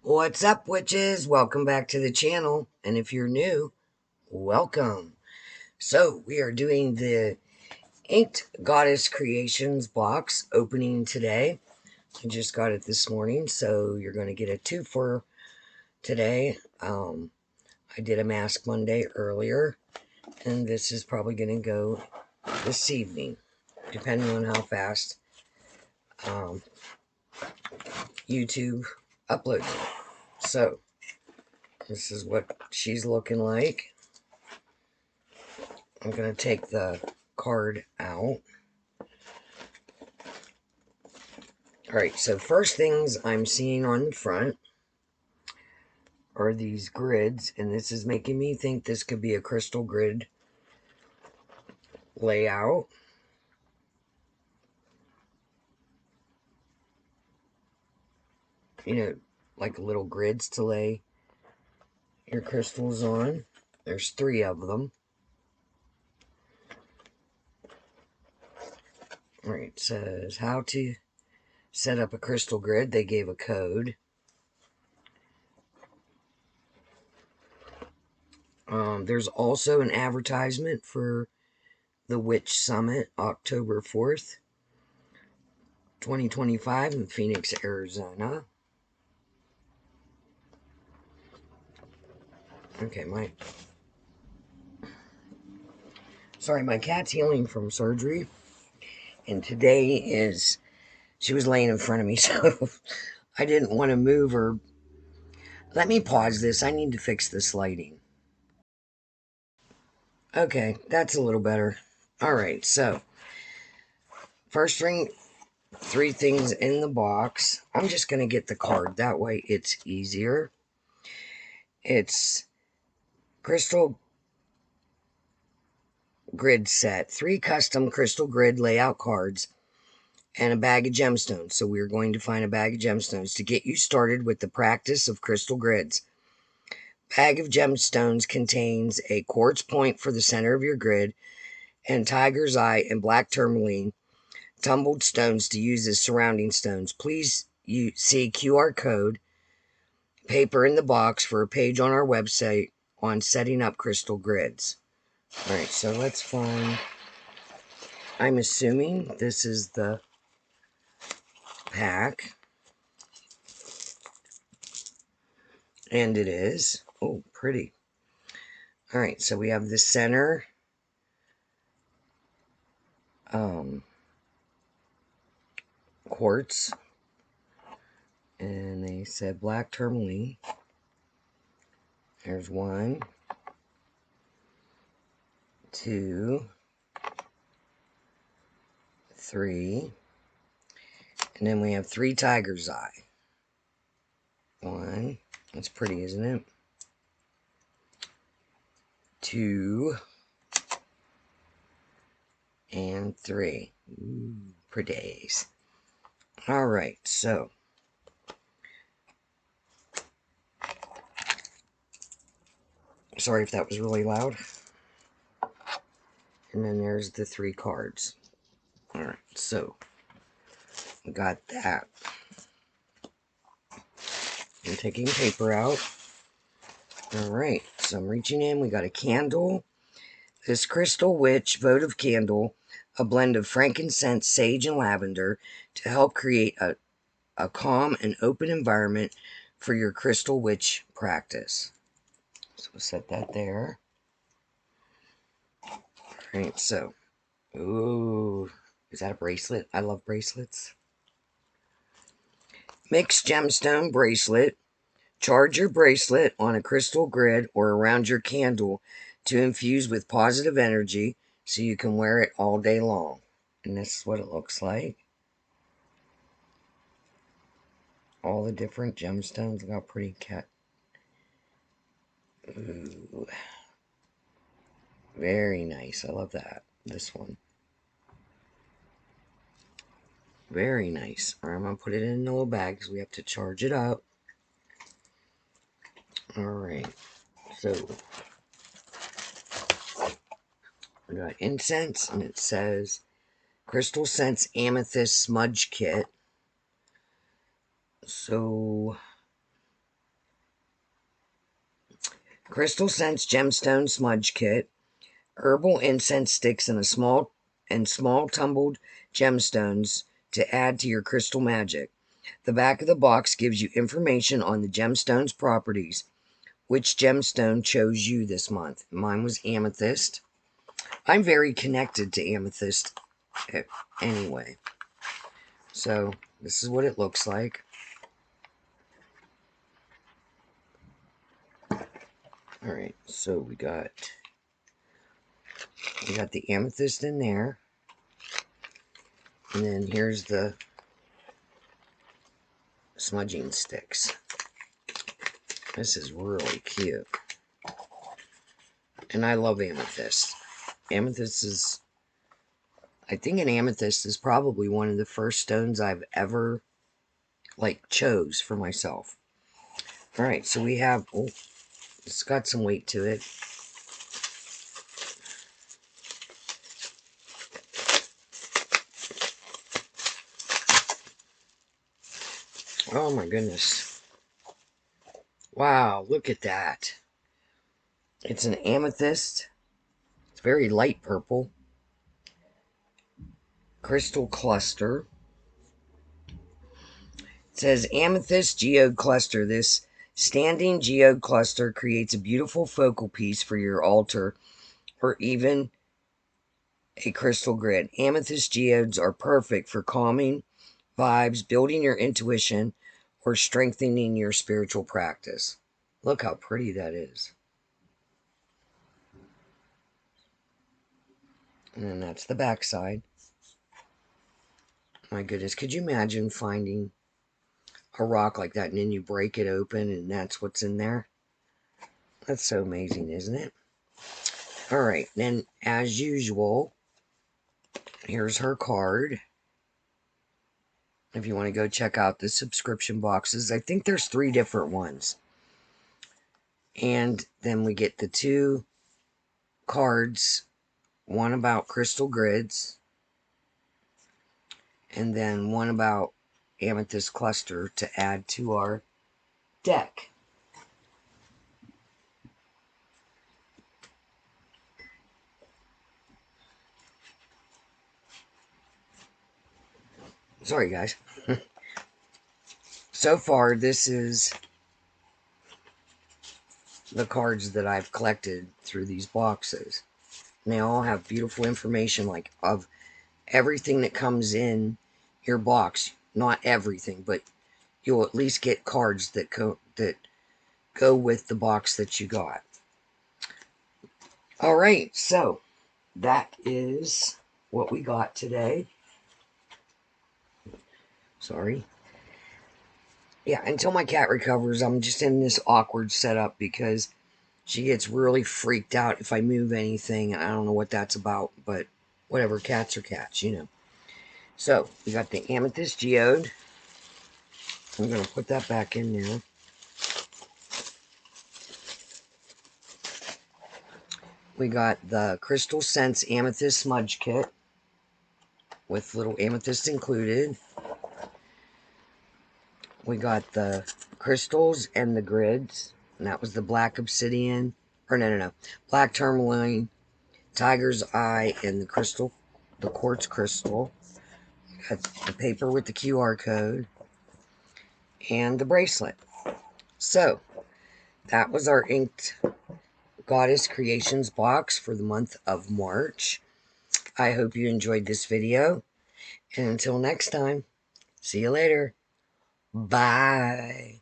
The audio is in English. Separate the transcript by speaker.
Speaker 1: What's up, witches? Welcome back to the channel. And if you're new, welcome. So, we are doing the Inked Goddess Creations box opening today. I just got it this morning, so you're going to get a two for today. I did a Mask Monday earlier, and this is probably going to go this evening, depending on how fast YouTube uploads it. So, this is what she's looking like. I'm going to take the card out. Alright, so first things I'm seeing on the front are these grids, and this is making me think this could be a crystal grid layout. You know, like little grids to lay your crystals on. There's 3 of them. Alright, says how to set up a crystal grid. They gave a code. There's also an advertisement for the Witch Summit, October 4th, 2025 in Phoenix, Arizona. Okay, my cat's healing from surgery, and today she was laying in front of me, so I didn't want to move her. Let me pause this. I need to fix this lighting. Okay, that's a little better. All right, so first thing, 3 things in the box. I'm just going to get the card. That way it's easier. It's crystal grid set, 3 custom crystal grid layout cards, and a bag of gemstones. So we're going to find a bag of gemstones to get you started with the practice of crystal grids. Bag of gemstones contains a quartz point for the center of your grid, and tiger's eye and black tourmaline tumbled stones to use as surrounding stones. Please see QR code paper in the box for a page on our website on setting up crystal grids. All right, so let's find, I'm assuming this is the pack, and it is. Oh, pretty. All right, so we have the center quartz, and they said black tourmaline. There's 1, 2, 3, and then we have 3 tiger's eye. 1, that's pretty, isn't it? 2, and 3. Ooh, pretties. All right, so sorry if that was really loud. And then there's the 3 cards. All right, so we got that. I'm taking paper out. All right, so I'm reaching in. We got a candle. This Crystal Witch votive candle, a blend of frankincense, sage, and lavender to help create a calm and open environment for your Crystal Witch practice. So we'll set that there. All right, so, ooh, is that a bracelet? I love bracelets. Mixed gemstone bracelet. Charge your bracelet on a crystal grid or around your candle to infuse with positive energy so you can wear it all day long. And this is what it looks like. All the different gemstones. Look how pretty cat. Ooh. Very nice. I love that. This one. Very nice. All right, I'm going to put it in a little bag because we have to charge it up. All right. So, we got incense, and it says Crystal Scents Amethyst Smudge Kit. So, Crystal Sense Gemstone Smudge Kit, herbal incense sticks and small tumbled gemstones to add to your crystal magic. The back of the box gives you information on the gemstone's properties. Which gemstone chose you this month? Mine was amethyst. I'm very connected to amethyst anyway. So this is what it looks like. Alright, so we got the amethyst in there. And then here's the smudging sticks. This is really cute. And I love amethyst. Amethyst is, I think an amethyst is probably one of the first stones I've ever, chose for myself. Alright, so we have, oh, it's got some weight to it. Oh my goodness. Wow, look at that. It's an amethyst. It's very light purple. Crystal cluster. It says amethyst geode cluster. This standing geode cluster creates a beautiful focal piece for your altar or even a crystal grid. Amethyst geodes are perfect for calming vibes, building your intuition, or strengthening your spiritual practice. Look how pretty that is. And then that's the back side. My goodness, could you imagine finding a rock like that and then you break it open and that's what's in there? That's so amazing, isn't it? Alright, then as usual, here's her card. If you want to go check out the subscription boxes, I think there's 3 different ones. And then we get the 2 cards, one about crystal grids, and then one about amethyst cluster to add to our deck. Sorry, guys. So far, this is the cards that I've collected through these boxes. And they all have beautiful information, of everything that comes in your box. Not everything, but you'll at least get cards that go with the box that you got. Alright, so that is what we got today. Sorry. Yeah, until my cat recovers, I'm just in this awkward setup because she gets really freaked out if I move anything. I don't know what that's about, but whatever. Cats are cats, you know. So, we got the amethyst geode. I'm going to put that back in there. We got the Crystal Sense Amethyst Smudge Kit with little amethyst included. We got the crystals and the grids, and that was the black obsidian, or no, black tourmaline, tiger's eye, and the quartz crystal. We got the paper with the QR code, and the bracelet. So, that was our inked Goddess Creations box for the month of March. I hope you enjoyed this video, and until next time, see you later. Bye.